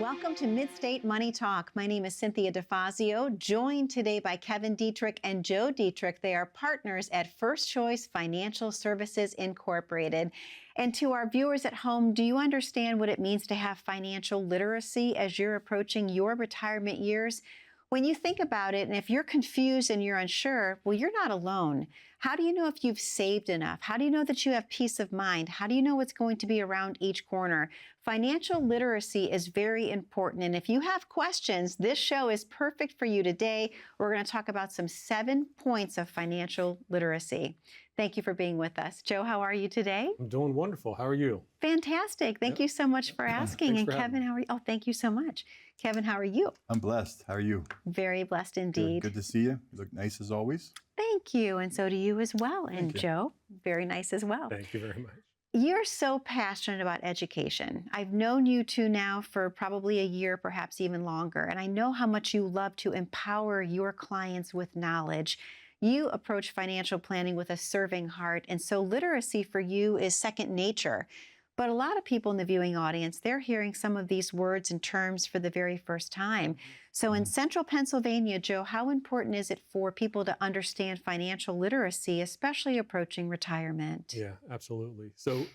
Welcome to Mid-State Money Talk. My name is Cynthia DeFazio, joined today by Kevin Deitrich and Joe Deitrich. They are partners at First Choice Financial Services Incorporated. And to our viewers at home, do you understand what it means to have financial literacy as you're approaching your retirement years? When you think about it, and if you're confused and you're unsure, well, you're not alone. How do you know if you've saved enough? How do you know that you have peace of mind? How do you know what's going to be around each corner? Financial literacy is very important. And if you have questions, this show is perfect for you today. We're going to talk about some 7 points of financial literacy. Thank you for being with us. Joe, how are you today? I'm doing wonderful. How are you? Fantastic. Thank you so much for asking. And Kevin, how are you? Oh, thank you so much. Kevin, how are you? I'm blessed. How are you? Very blessed indeed. Good to see you. You look nice as always. Thank you. And so do you as well. Thank And you. Joe, very nice as well. Thank you very much. You're so passionate about education. I've known you two now for probably a year, perhaps even longer. And I know how much you love to empower your clients with knowledge. You approach financial planning with a serving heart. And so literacy for you is second nature. But a lot of people in the viewing audience, they're hearing some of these words and terms for the very first time. So in central Pennsylvania, Joe, how important is it for people to understand financial literacy, especially approaching retirement? Yeah, absolutely. So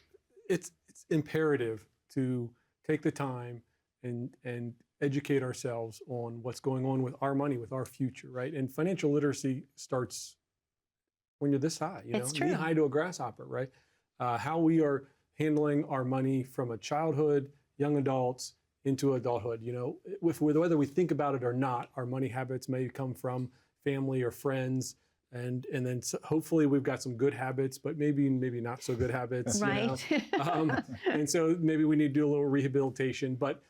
it's imperative to take the time and educate ourselves on what's going on with our money, with our future, right? And financial literacy starts when you're this high, It's true. knee high to a grasshopper, right? How we are handling our money from a childhood, young adults, into adulthood. Whether we think about it or not, our money habits may come from family or friends, and then hopefully we've got some good habits, but maybe not so good habits. Right. And so maybe we need to do a little rehabilitation, but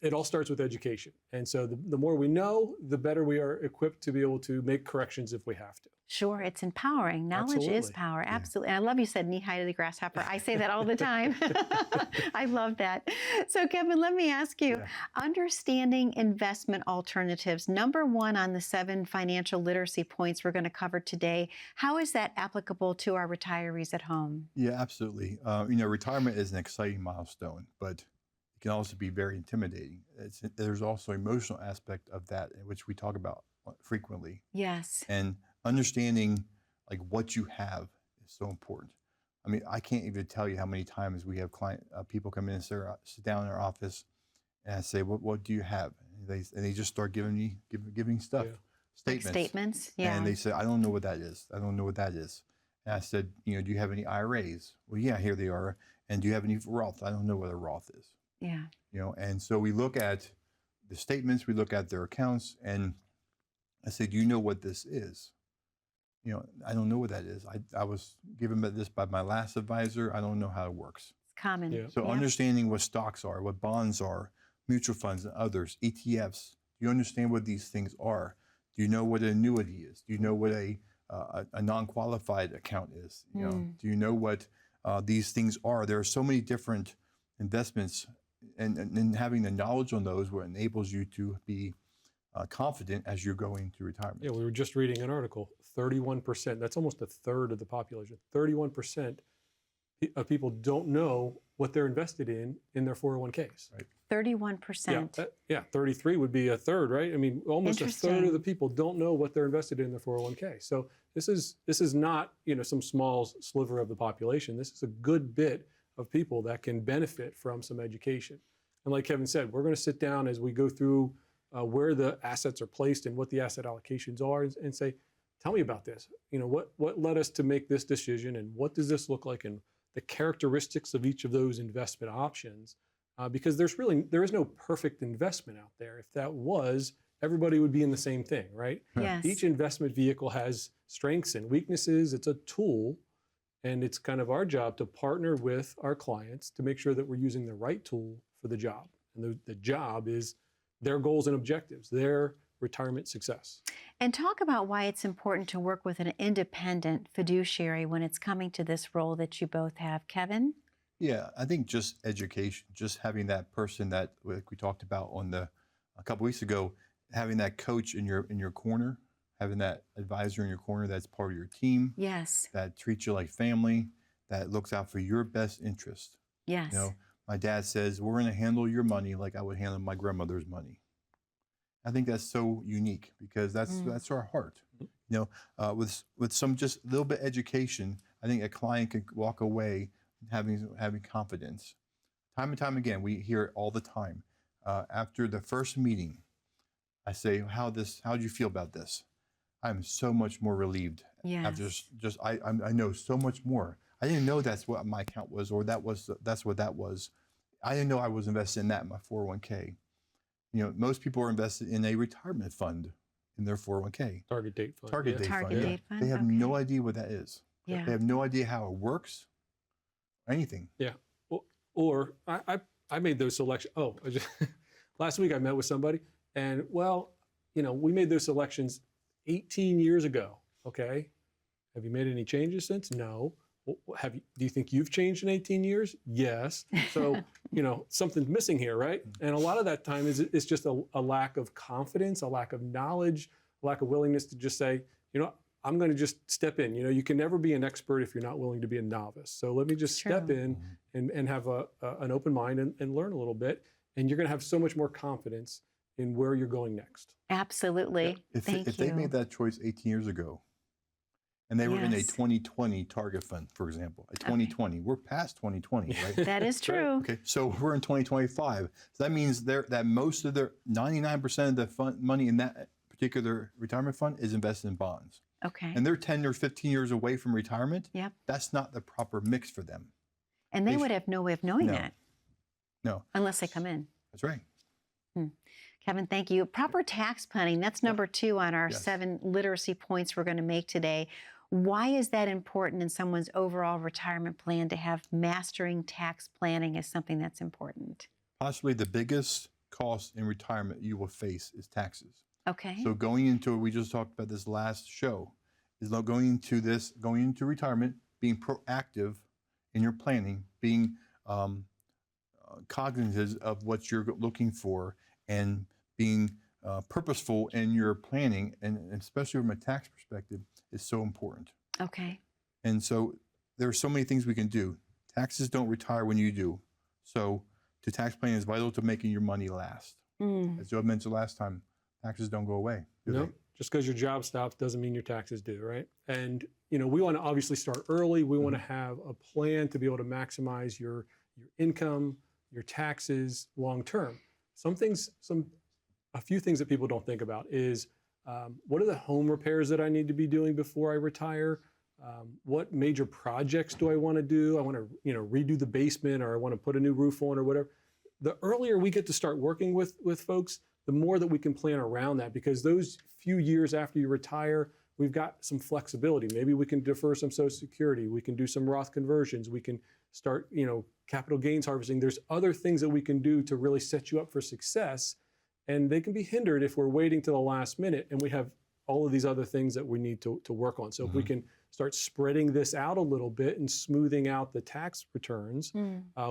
it all starts with education. And so the more we know, the better we are equipped to be able to make corrections if we have to. Sure, it's empowering. Knowledge is Absolutely. power, absolutely. And I love you said knee high to the grasshopper. I say that all the time. I love that. So Kevin, let me ask you, understanding investment alternatives, number one on the 7 financial literacy points we're going to cover today, how is that applicable to our retirees at home? Yeah, absolutely. Retirement is an exciting milestone, but it can also be very intimidating. There's also an emotional aspect of that, which we talk about frequently. Yes. And understanding like what you have is so important. I mean, I can't even tell you how many times we have people come in and sit down in our office, and I say, "What do you have?" And they just start giving stuff, statements. Like statements, yeah. And they say, "I don't know what that is. I don't know what that is." And I said, "Do you have any IRAs?" Well, yeah, here they are. And do you have any Roth? I don't know what a Roth is. Yeah. And so we look at the statements, we look at their accounts, and I said, "Do you know what this is?" I don't know what that is. I was given this by my last advisor. I don't know how it works. It's common. Yeah. So understanding what stocks are, what bonds are, mutual funds and others, ETFs, do you understand what these things are? Do you know what an annuity is? Do you know what a non-qualified account is? Do you know what these things are? There are so many different investments, and having the knowledge on those what enables you to be confident as you're going to retirement. Yeah, we were just reading an article, 31%, that's almost a third of the population, 31% of people don't know what they're invested in their 401ks. Right. 31%. Yeah, 33 would be a third, right? I mean, almost a third of the people don't know what they're invested in their 401k. So this is not, some small sliver of the population. This is a good bit of people that can benefit from some education. And like Kevin said, we're going to sit down as we go through where the assets are placed and what the asset allocations are, and say, tell me about this. What led us to make this decision, and what does this look like, and the characteristics of each of those investment options. Because there is no perfect investment out there. If that was, everybody would be in the same thing, right? Yes. Each investment vehicle has strengths and weaknesses. It's a tool, and it's kind of our job to partner with our clients to make sure that we're using the right tool for the job. And the job is their goals and objectives, their retirement success. And talk about why it's important to work with an independent fiduciary when it's coming to this role that you both have. Kevin? Yeah, I think just education, just having that person that, like we talked about a couple weeks ago, having that coach in your corner, having that advisor in your corner that's part of your team. Yes. That treats you like family, that looks out for your best interest. Yes. My dad says, we're going to handle your money like I would handle my grandmother's money. I think that's so unique because that's our heart. You know, with some just a little bit education, I think a client could walk away having confidence. Time and time again, we hear it all the time. After the first meeting, I say, how'd you feel about this? I'm so much more relieved. Yes. After I know so much more. I didn't know that's what my account was, or that's what that was. I didn't know I was invested in that in my 401k. You know, most people are invested in a retirement fund in their 401k. Target date fund. Target date Target fund. date fund. They have no idea what that is. Yeah. They have no idea how it works, or anything. Yeah. Or I made those selections. Oh, last week I met with somebody, and we made those selections 18 years ago. Okay. Have you made any changes since? No. Do you think you've changed in 18 years? Yes. So, something's missing here, right? And a lot of that time is just a lack of confidence, a lack of knowledge, a lack of willingness to just say, I'm going to just step in. You can never be an expert if you're not willing to be a novice. So let me just step in and have an open mind and learn a little bit. And you're going to have so much more confidence in where you're going next. Absolutely. Yeah. If they made that choice 18 years ago, and they were in a 2020 target fund, for example, a 2020, we're past 2020, right? That is true. Okay, so we're in 2025. So that means that most of their 99% of the fund money in that particular retirement fund is invested in bonds. Okay. And they're 10 or 15 years away from retirement. Yep. That's not the proper mix for them. And they would have no way of knowing that. No. Unless they come in. That's right. Kevin, thank you. Proper tax planning, that's number 2 on our Yes. 7 literacy points we're going to make today. Why is that important in someone's overall retirement plan to have mastering tax planning as something that's important? Possibly the biggest cost in retirement you will face is taxes. Okay. So going into, we just talked about this last show, is going into retirement, being proactive in your planning, being cognizant of what you're looking for, and being purposeful in your planning, and especially from a tax perspective, is so important. Okay. And so there are so many things we can do. Taxes don't retire when you do. So to tax planning is vital to making your money last. As Joe mentioned last time, taxes don't go away. No, just because your job stops doesn't mean your taxes do, right? And we want to obviously start early. We want to have a plan to be able to maximize your income, your taxes long term. A few things that people don't think about is what are the home repairs that I need to be doing before I retire? What major projects do I want to do? I want to redo the basement, or I want to put a new roof on, or whatever. The earlier we get to start working with folks, the more that we can plan around that, because those few years after you retire, we've got some flexibility. Maybe we can defer some Social Security. We can do some Roth conversions. We can start, capital gains harvesting. There's other things that we can do to really set you up for success. And they can be hindered if we're waiting till the last minute and we have all of these other things that we need to work on. So if we can start spreading this out a little bit and smoothing out the tax returns,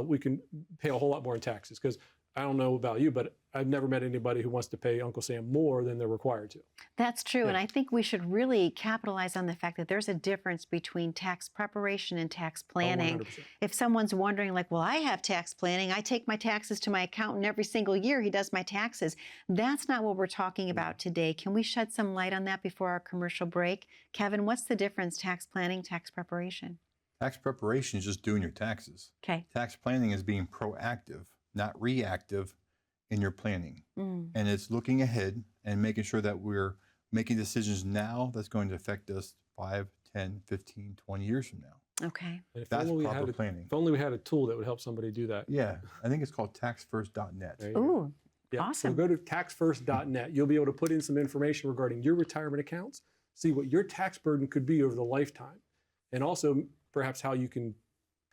we can pay a whole lot more in taxes. Because I don't know about you, but I've never met anybody who wants to pay Uncle Sam more than they're required to. That's true. Yeah. And I think we should really capitalize on the fact that there's a difference between tax preparation and tax planning. 100%. If someone's wondering, like, well, I have tax planning, I take my taxes to my accountant every single year, he does my taxes. That's not what we're talking about today. Can we shed some light on that before our commercial break? Kevin, what's the difference, tax planning, tax preparation? Tax preparation is just doing your taxes. Okay. Tax planning is being proactive, not reactive in your planning. And it's looking ahead and making sure that we're making decisions now that's going to affect us 5, 10, 15, 20 years from now. Okay. And if That's only we proper had planning. If only we had a tool that would help somebody do that. Yeah, I think it's called taxfirst.net. There you go. Ooh, Yeah. awesome. So go to taxfirst.net. You'll be able to put in some information regarding your retirement accounts, see what your tax burden could be over the lifetime, and also perhaps how you can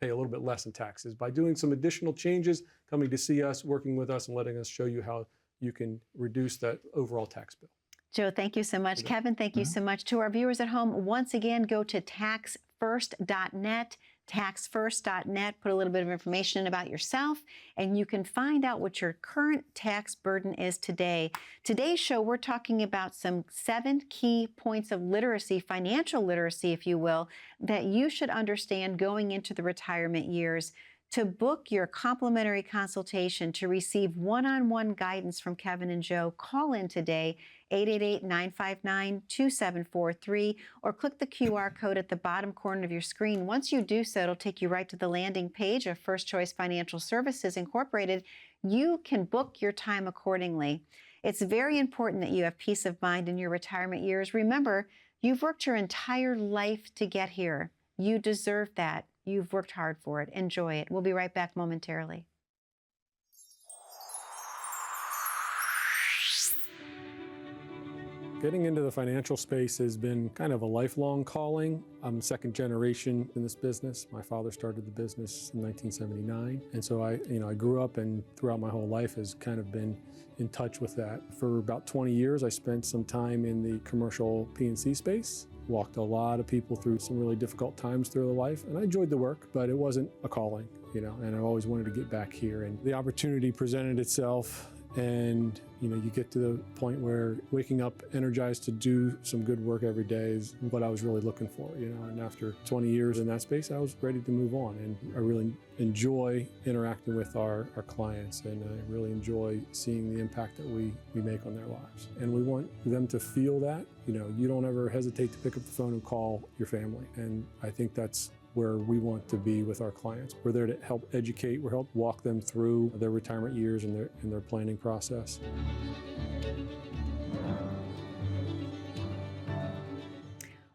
pay a little bit less in taxes by doing some additional changes, coming to see us, working with us, and letting us show you how you can reduce that overall tax bill. Joe, thank you so much. Kevin, thank you so much. To our viewers at home, once again, go to taxfirst.net, taxfirst.net, put a little bit of information in about yourself, and you can find out what your current tax burden is today. Today's show, we're talking about some 7 key points of literacy, financial literacy, if you will, that you should understand going into the retirement years To book your complimentary consultation to receive one-on-one guidance from Kevin and Joe, call in today, 888-959-2743, or click the QR code at the bottom corner of your screen. Once you do so, it'll take you right to the landing page of First Choice Financial Services Incorporated. You can book your time accordingly. It's very important that you have peace of mind in your retirement years. Remember, you've worked your entire life to get here. You deserve that. You've worked hard for it. Enjoy it. We'll be right back momentarily. Getting into the financial space has been kind of a lifelong calling. I'm second generation in this business. My father started the business in 1979. And so I grew up and throughout my whole life has kind of been in touch with that. For about 20 years, I spent some time in the commercial P&C space. Walked a lot of people through some really difficult times through their life, and I enjoyed the work, but it wasn't a calling, and I always wanted to get back here. And the opportunity presented itself, and you get to the point where waking up energized to do some good work every day is what I was really looking for, and after 20 years in that space, I was ready to move on. And I really enjoy interacting with our clients, and I really enjoy seeing the impact that we make on their lives. And we want them to feel that, you don't ever hesitate to pick up the phone and call your family. And I think that's where we want to be with our clients. We're there to help educate, we're help walk them through their retirement years and their planning process.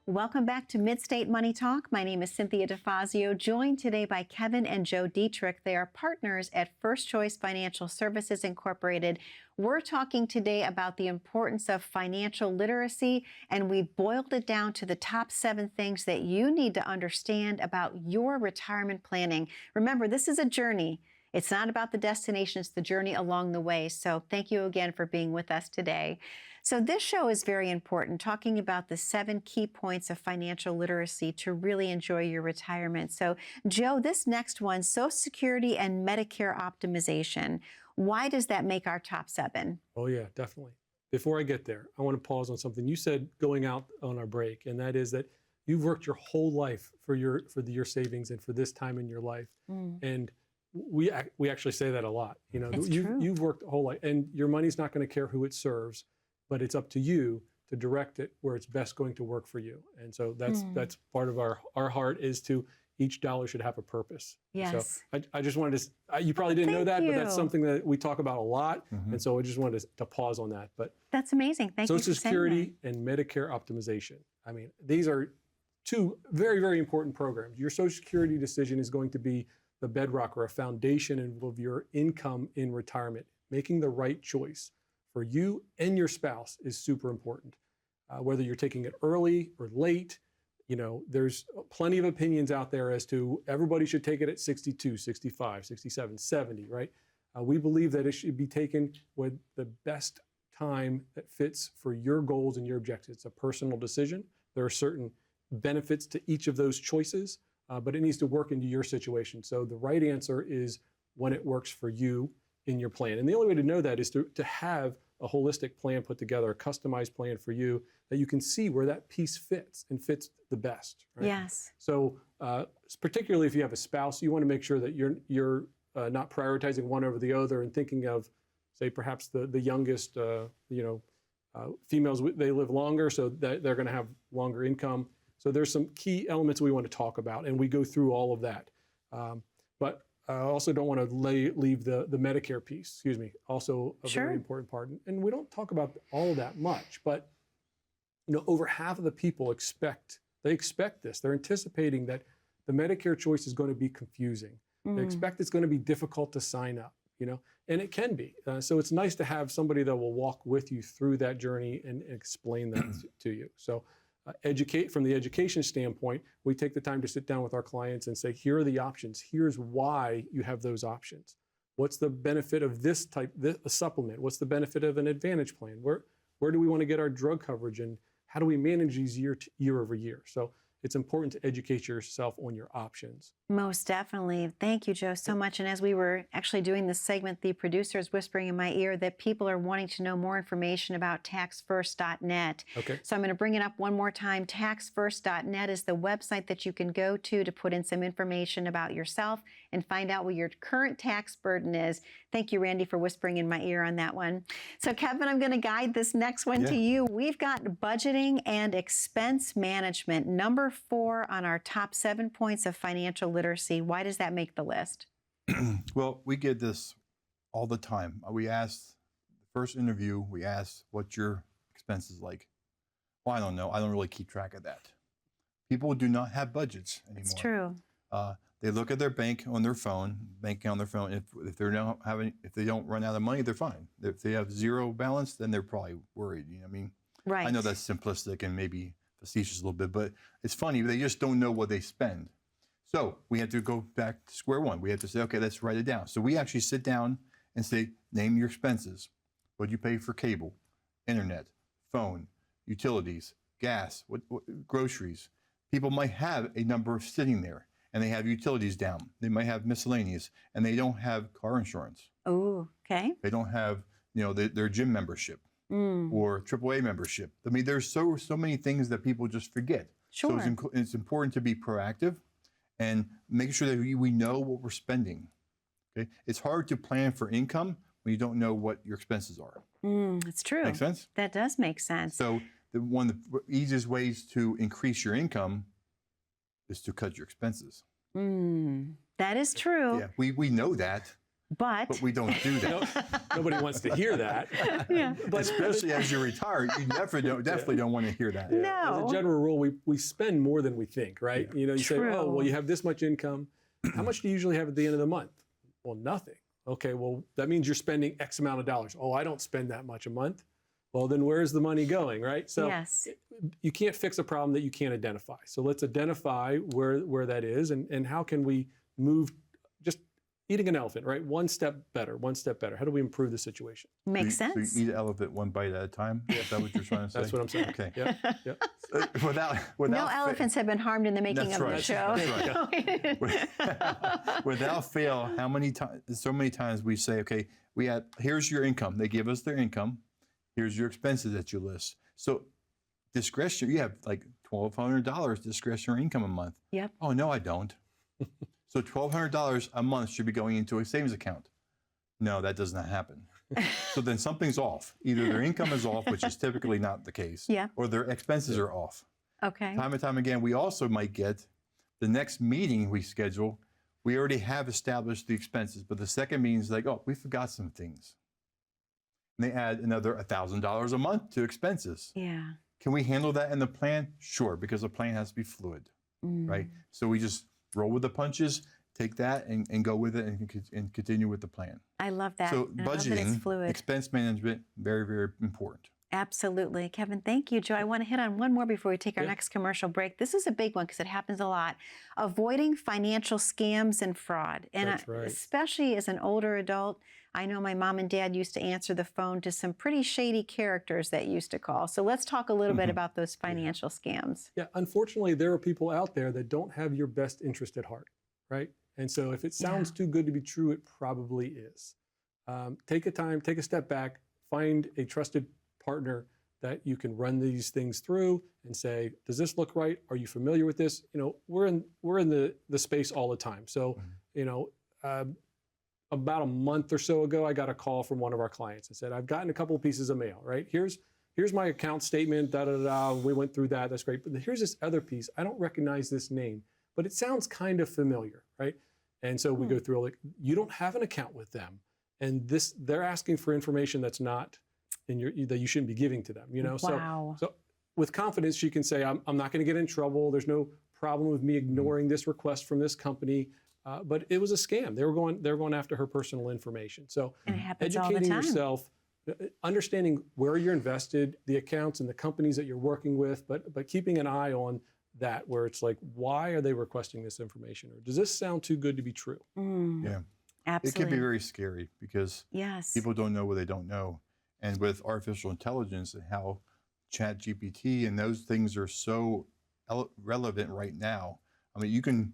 Welcome back to Mid-State Money Talk. My name is Cynthia DeFazio, joined today by Kevin and Joe Deitrich. They are partners at First Choice Financial Services Incorporated. We're talking today about the importance of financial literacy, and we've boiled it down to the top 7 things that you need to understand about your retirement planning. Remember, this is a journey. It's not about the destination, it's the journey along the way. So thank you again for being with us today. So this show is very important, talking about the 7 key points of financial literacy to really enjoy your retirement. So Joe, this next one, Social Security and Medicare optimization. Why does that make our top 7? Oh yeah, definitely. Before I get there, I want to pause on something you said going out on our break, and that is that you've worked your whole life for your savings and for this time in your life. And we actually say that a lot. You've worked a whole life, and your money's not going to care who it serves, but it's up to you to direct it where it's best going to work for you. And so that's part of our heart is to each dollar should have a purpose. Yes. So I just wanted to, you probably didn't know that, but that's something that we talk about a lot. And so I just wanted to pause on that. But that's amazing. Thank you for Social saying Security and Medicare optimization. I mean, these are 2 very, very important programs. Your Social Security decision is going to be the bedrock or a foundation of your income in retirement. Making the right choice for you and your spouse is super important. Whether you're taking it early or late, there's plenty of opinions out there as to everybody should take it at 62, 65, 67, 70, right? We believe that it should be taken with the best time that fits for your goals and your objectives. It's a personal decision. There are certain benefits to each of those choices, but it needs to work into your situation. So the right answer is when it works for you in your plan. And the only way to know that is to have a holistic plan put together, a customized plan for you that you can see where that piece fits and fits the best. Right? Yes. So particularly if you have a spouse, you want to make sure that you're not prioritizing one over the other and thinking of, say, perhaps the youngest, females, they live longer, so that they're going to have longer income. So there's some key elements we want to talk about, and we go through all of that. But I also don't want to leave the Medicare piece, also a very important part. And we don't talk about all of that much, but over half of the people expect this. They're anticipating that the Medicare choice is going to be confusing. They expect it's going to be difficult to sign up, and it can be. So it's nice to have somebody that will walk with you through that journey and explain that to you. So from the education standpoint, we take the time to sit down with our clients and say, here are the options. Here's why you have those options. What's the benefit of this supplement? What's the benefit of an advantage plan? Where do we want to get our drug coverage, and how do we manage these year over year? So it's important to educate yourself on your options. Most definitely. Thank you, Joe, so much. And as we were actually doing this segment, the producer is whispering in my ear that people are wanting to know more information about taxfirst.net. Okay. So I'm going to bring it up one more time. Taxfirst.net is the website that you can go to put in some information about yourself and find out what your current tax burden is. Thank you, Randy, for whispering in my ear on that one. So, Kevin, I'm going to guide this next one to you. We've got budgeting and expense management, number 4 on our top 7 points of financial literacy. Why does that make the list? Well, we get this all the time. We ask, the first interview, we ask, what's your expenses like? Well, I don't know. I don't really keep track of that. People do not have budgets anymore. It's true. They look at their banking on their phone. If they don't run out of money, they're fine. If they have zero balance, then they're probably worried. You know what I mean? Right. I know that's simplistic and maybe facetious a little bit, but it's funny. They just don't know what they spend. So we had to go back to square one. We had to say, okay, let's write it down. So we actually sit down and say, name your expenses. What do you pay for cable, internet, phone, utilities, gas, what groceries? People might have a number sitting there, and they have utilities down. They might have miscellaneous, and they don't have car insurance. Oh, okay. They don't have, their gym membership or AAA membership. I mean, there's so many things that people just forget. Sure. So it's important to be proactive and make sure that we know what we're spending. Okay, it's hard to plan for income when you don't know what your expenses are. It's true. Make sense? That does make sense. So one of the easiest ways to increase your income is to cut your expenses. That is true. Yeah, we know that, but we don't do that. Nobody wants to hear that. But especially as you retire, you definitely don't want to hear that. No. As a general rule, we spend more than we think, right? Yeah. You say, oh, well, you have this much income. How much do you usually have at the end of the month? Well, nothing. Okay, well, that means you're spending X amount of dollars. Oh, I don't spend that much a month. Well, then where's the money going, right? So yes. You can't fix a problem that you can't identify. So let's identify where that is and how can we move, just eating an elephant, right? One step better, one step better. How do we improve the situation? Makes sense. So you eat an elephant one bite at a time? Is that what you're trying to say? That's what I'm saying. Okay. Yep. Without no elephants have been harmed in the making That's of right. the show. That's right. Without fail, how many times? So many times we say, okay, here's your income. They give us their income. Here's your expenses that you list. So discretion, you have like $1,200 discretionary income a month. Yep. Oh no, I don't. So $1,200 a month should be going into a savings account. No, that does not happen. So then something's off. Either their income is off, which is typically not the case, or their expenses are off. Okay. Time and time again, we also might get the next meeting we schedule, we already have established the expenses, but the second meeting is like, oh, we forgot some things. And they add another $1,000 a month to expenses. Yeah. Can we handle that in the plan? Sure, because the plan has to be fluid, right? So we just roll with the punches, take that and go with it and continue with the plan. I love that. So and budgeting, expense management, very, very important. Absolutely. Kevin, thank you. Joe, I want to hit on one more before we take our next commercial break. This is a big one because it happens a lot. Avoiding financial scams and fraud. And That's right. Especially as an older adult, I know my mom and dad used to answer the phone to some pretty shady characters that used to call. So let's talk a little bit about those financial scams. Yeah, unfortunately, there are people out there that don't have your best interest at heart, right? And so if it sounds too good to be true, it probably is. Take a step back, find a trusted partner that you can run these things through and say, does this look right? Are you familiar with this? You know, we're in the space all the time. So, you know, about a month or so ago, I got a call from one of our clients and said, I've gotten a couple of pieces of mail, right? Here's my account statement, we went through that, that's great. But here's this other piece. I don't recognize this name, but it sounds kind of familiar, right? And so we go through, like, you don't have an account with them. And they're asking for information that's not that you shouldn't be giving to them, you know? Wow. So with confidence, she can say, I'm not going to get in trouble. There's no problem with me ignoring this request from this company. But it was a scam. They were going after her personal information. So and it happens all the educating time. yourself, understanding where you're invested, the accounts and the companies that you're working with, but keeping an eye on that, where it's like, why are they requesting this information? Or does this sound too good to be true? Yeah. Absolutely. It can be very scary because yes. people don't know what they don't know. And with artificial intelligence and how ChatGPT and those things are so relevant right now. I mean, you can,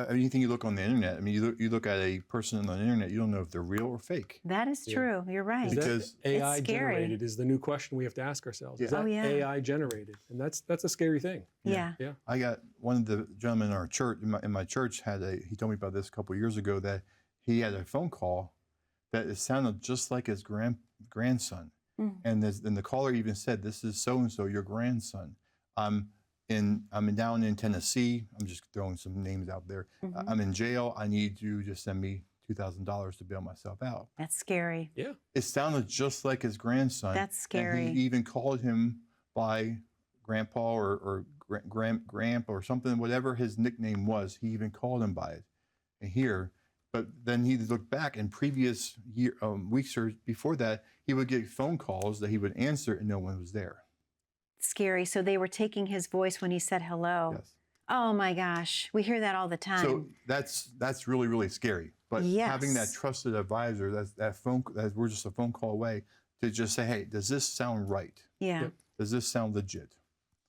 anything you look on the internet. I mean, you look at a person on the internet, you don't know if they're real or fake. That is true. You're right. Because AI it's scary. generated is the new question we have to ask ourselves. Is Yeah. that Oh, yeah. AI generated? And that's a scary thing. Yeah. Yeah. I got one of the gentlemen in our church, in my church, he told me about this a couple of years ago, that he had a phone call that it sounded just like his grandson. Mm. And the caller even said, "This is so and so, your grandson. I'm down in Tennessee. I'm just throwing some names out there. Mhm. I'm in jail. I need you to send me $2,000 to bail myself out." That's scary. Yeah. It sounded just like his grandson. That's scary. And he even called him by Grandpa or Gramp or something, whatever his nickname was. He even called him by it. And here, but then he looked back in previous weeks or before that, he would get phone calls that he would answer and no one was there. Scary. So they were taking his voice when he said hello. Yes. Oh my gosh. We hear that all the time. So that's really, really scary. But having that Yes. trusted advisor, that we're just a phone call away to just say, "Hey, does this sound right? Yeah. Yep. Does this sound legit?"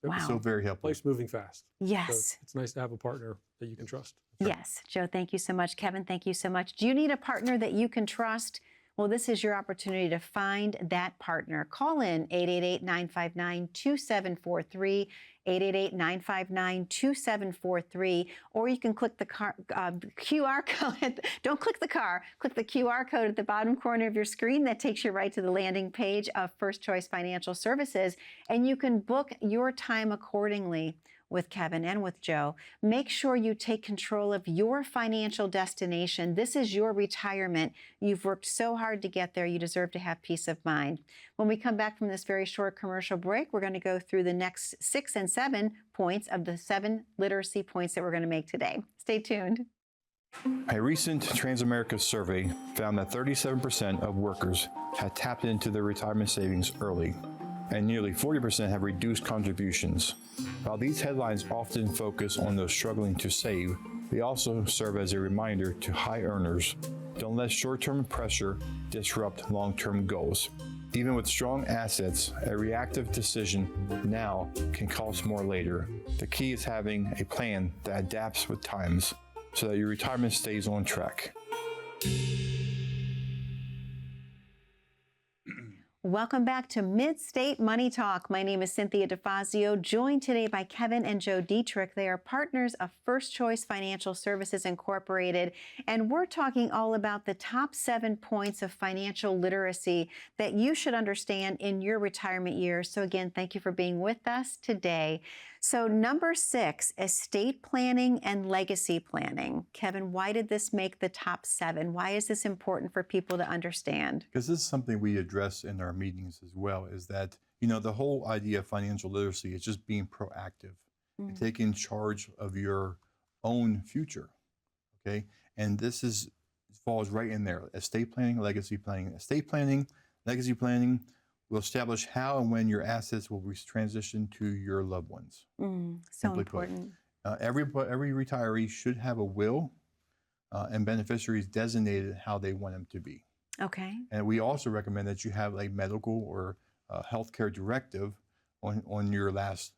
Wow. So very helpful. Life's moving fast. Yes. So it's nice to have a partner that you can trust. Yes. Joe, thank you so much. Kevin, thank you so much. Do you need a partner that you can trust? Well, this is your opportunity to find that partner. Call in 888-959-2743, 888-959-2743, or you can click the QR code. Don't click the car. Click the QR code at the bottom corner of your screen. That takes you right to the landing page of First Choice Financial Services, and you can book your time accordingly with Kevin and with Joe. Make sure you take control of your financial destination. This is your retirement. You've worked so hard to get there. You deserve to have peace of mind. When we come back from this very short commercial break, we're going to go through the next 6 and 7 points of the 7 literacy points that we're going to make today. Stay tuned. A recent Transamerica survey found that 37% of workers had tapped into their retirement savings early, and nearly 40% have reduced contributions. While these headlines often focus on those struggling to save, they also serve as a reminder to high earners: don't let short-term pressure disrupt long-term goals. Even with strong assets, a reactive decision now can cost more later. The key is having a plan that adapts with times so that your retirement stays on track. Welcome back to Mid-State Money Talk. My name is Cynthia DeFazio, joined today by Kevin and Joe Deitrich. They are partners of First Choice Financial Services Incorporated, and we're talking all about the top 7 points of financial literacy that you should understand in your retirement years. So again, thank you for being with us today. So number 6, estate planning and legacy planning. Kevin, why did this make the top 7? Why is this important for people to understand? Because this is something we address in our meetings as well, is that, the whole idea of financial literacy is just being proactive and taking charge of your own future, okay? And this falls right in there: estate planning, legacy planning. Estate planning, legacy planning will establish how and when your assets will be transitioned to your loved ones. So important. Every retiree should have a will and beneficiaries designated how they want them to be. Okay. And we also recommend that you have a medical or healthcare directive on your last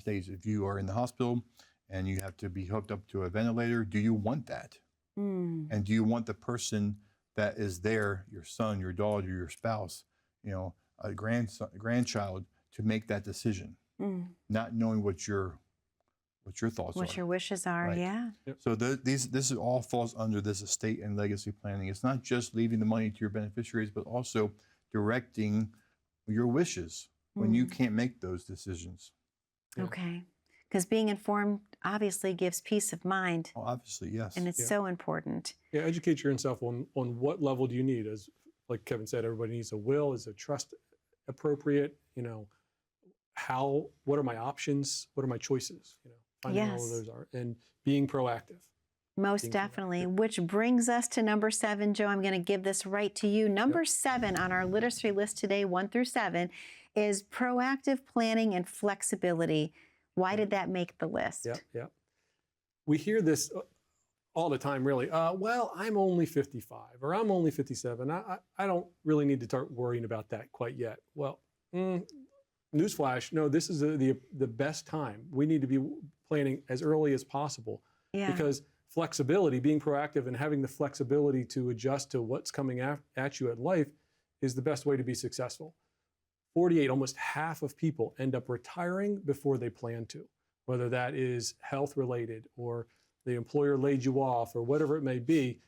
days. If you are in the hospital and you have to be hooked up to a ventilator, do you want that? And do you want the person that is there, your son, your daughter, your spouse, a grandchild, to make that decision, not knowing what your thoughts are, what your wishes are? Right. Yeah. Yep. So this all falls under this estate and legacy planning. It's not just leaving the money to your beneficiaries, but also directing your wishes when you can't make those decisions. Yeah. Okay. Because being informed obviously gives peace of mind, Oh, obviously, yes. and it's so important. Yeah, educate yourself on what level do you need. As like Kevin said, everybody needs a will. Is a trust appropriate? What are my options? What are my choices? Finding all of Yes. those are, and being proactive. Most Being definitely. proactive. Which brings us to number 7. Joe, I'm going to give this right to you. Number 7 on our literacy list today, 1 through 7, is proactive planning and flexibility. Why did that make the list? Yeah. We hear this all the time, really. Well, I'm only 55 or I'm only 57. I don't really need to start worrying about that quite yet. Well, newsflash, no, this is the best time. We need to be planning as early as possible because flexibility, being proactive and having the flexibility to adjust to what's coming at you at life is the best way to be successful. 48, almost half of people end up retiring before they plan to, whether that is health related or the employer laid you off or whatever it may be.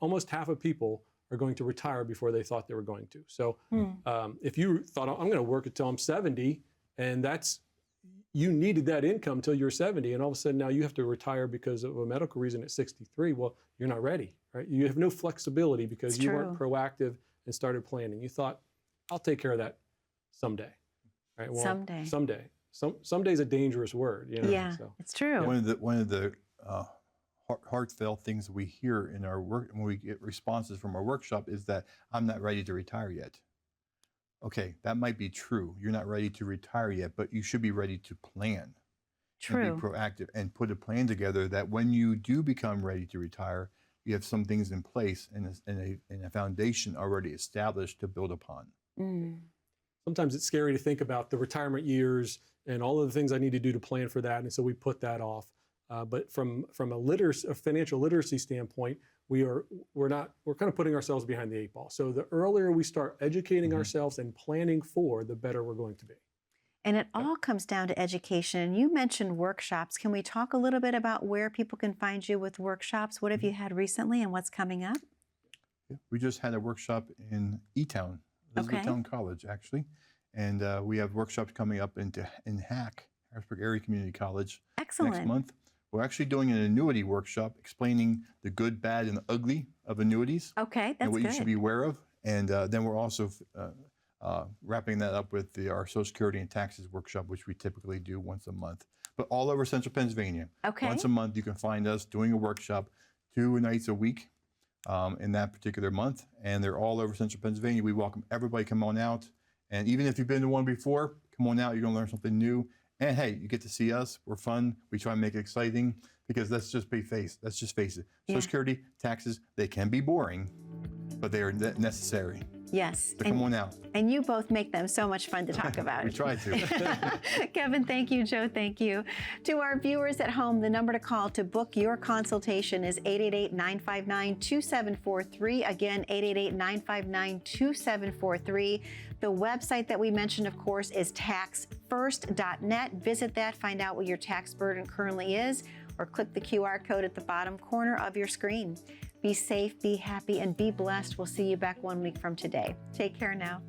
Almost half of people are going to retire before they thought they were going to. So if you thought, I'm going to work until I'm 70, and you needed that income till you're 70, and all of a sudden now you have to retire because of a medical reason at 63, well, you're not ready, right? You have no flexibility because you weren't proactive and started planning. You thought, I'll take care of that someday, right? Well, someday. Someday's a dangerous word, you know? Yeah, so. it's true. One of the heartfelt things that we hear in our work when we get responses from our workshop is that I'm not ready to retire yet. Okay, that might be true. You're not ready to retire yet, but you should be ready to plan. True. And be proactive and put a plan together that when you do become ready to retire, you have some things in place and a foundation already established to build upon. Sometimes it's scary to think about the retirement years and all of the things I need to do to plan for that, and so we put that off. But from a financial literacy standpoint, we're kind of putting ourselves behind the 8 ball. So the earlier we start educating ourselves and planning for, the better we're going to be. And it all comes down to education. You mentioned workshops. Can we talk a little bit about where people can find you with workshops? What have you had recently and what's coming up? Yeah, we just had a workshop in E-Town, Elizabethtown College, actually. And we have workshops coming up in HAC, Harrisburg Area Community College, next month. We're actually doing an annuity workshop explaining the good, bad, and ugly of annuities. Okay, that's and what good. you should be aware of. And then we're also wrapping that up with our Social Security and Taxes workshop, which we typically do once a month. But all over Central Pennsylvania. Okay. Once a month, you can find us doing a workshop 2 nights a week in that particular month. And they're all over Central Pennsylvania. We welcome everybody. Come on out. And even if you've been to one before, come on out. You're going to learn something new. And hey, you get to see us. We're fun. We try and make it exciting because let's just face it. Social Security, taxes, they can be boring, but they are necessary. Yes. So come on out. And you both make them so much fun to talk about. We try to. Kevin, thank you. Joe, thank you. To our viewers at home, the number to call to book your consultation is 888-959-2743. Again, 888-959-2743. The website that we mentioned, of course, is taxfirst.net. Visit that, find out what your tax burden currently is, or click the QR code at the bottom corner of your screen. Be safe, be happy, and be blessed. We'll see you back 1 week from today. Take care now.